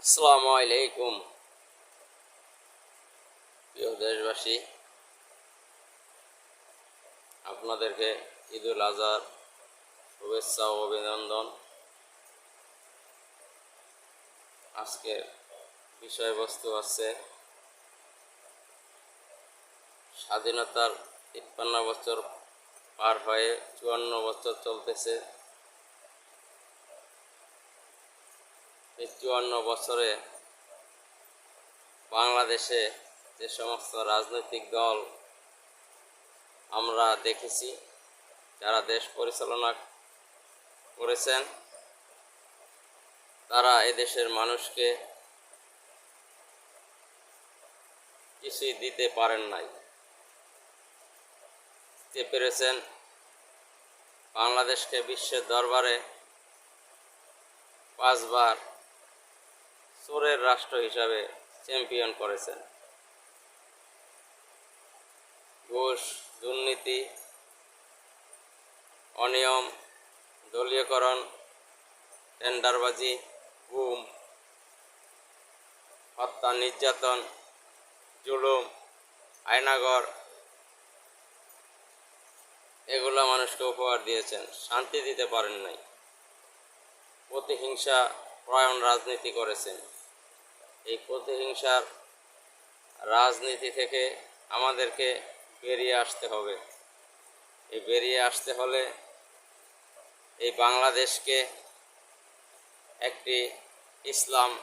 আসসালামু আলাইকুম প্রিয় দেশবাসী, আপনাদেরকে ঈদুল আজহার শুভেচ্ছা ও অভিনন্দন। আজকের বিষয়বস্তু আছে স্বাধীনতার ৫৩ বছর পার হয়ে ৫৪ বছর চলতেছে। এই ৫৪ বছরে বাংলাদেশে যে সমস্ত রাজনৈতিক দল আমরা দেখেছি, যারা দেশ পরিচালনা করেছেন, তারা এদেশের মানুষকে কিছুই দিতে পারেন নাই। দিতে পেরেছেন বাংলাদেশকে বিশ্বের দরবারে ৫ বার চোরের রাষ্ট্র হিসাবে চ্যাম্পিয়ন করেছেন। ঘুষ, দুর্নীতি, অনিয়ম, দলীয়করণ, টেন্ডারবাজি, গুম, হত্যা, নির্যাতন, জুলুম, আয়নাঘর, এগুলো মানুষকে উপহার দিয়েছেন। শান্তি দিতে পারেন নাই। প্রতিহিংসা পরায়ণ রাজনীতি করেছেন। এই প্রতিহিংসার রাজনীতি থেকে আমাদেরকে বেরিয়ে আসতে হবে। এই বেরিয়ে আসতে হলে এই বাংলাদেশকে একটি ইসলামিক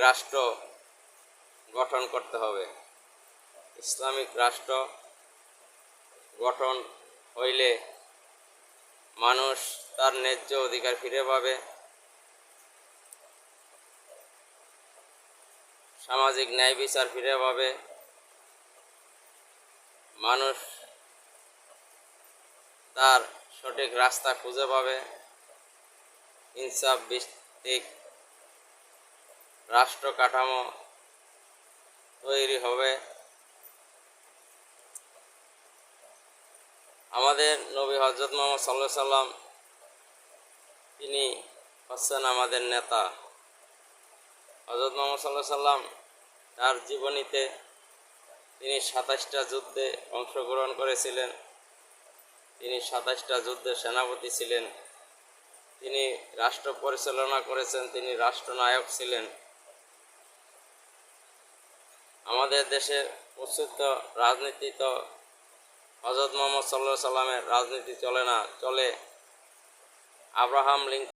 রাষ্ট্র গঠন করতে হবে। ইসলামিক রাষ্ট্র গঠন হইলে মানুষ তার ন্যায্য অধিকার ফিরে পাবে, সামাজিক ন্যায় বিচার ফিরে পাবে, মানুষ তার সঠিক রাস্তা খুঁজে পাবে, ইনসাফ ভিত্তিক রাষ্ট্র কাঠামো তৈরি হবে। আমাদের নবী হযরত মুহাম্মদ সাল্লাল্লাহু আলাইহি সাল্লাম, তিনি হচ্ছেন আমাদের নেতা। হযরত মুহাম্মদ সাল্লাল্লাহু আলাইহি সাল্লাম তার জীবনীতে তিনি ২৭টা যুদ্ধে অংশগ্রহণ করেছিলেন। তিনি ২৭টা যুদ্ধের সেনাপতি ছিলেন। তিনি রাষ্ট্র পরিচালনা করেছেন। তিনি রাষ্ট্রনায়ক ছিলেন। আমাদের দেশের প্রসিদ্ধ রাজনীতি তো হযরত মুহাম্মদ সাল্লাল্লাহু আলাইহি সাল্লামের রাজনীতি চলে না, চলে আব্রাহাম লিঙ্কন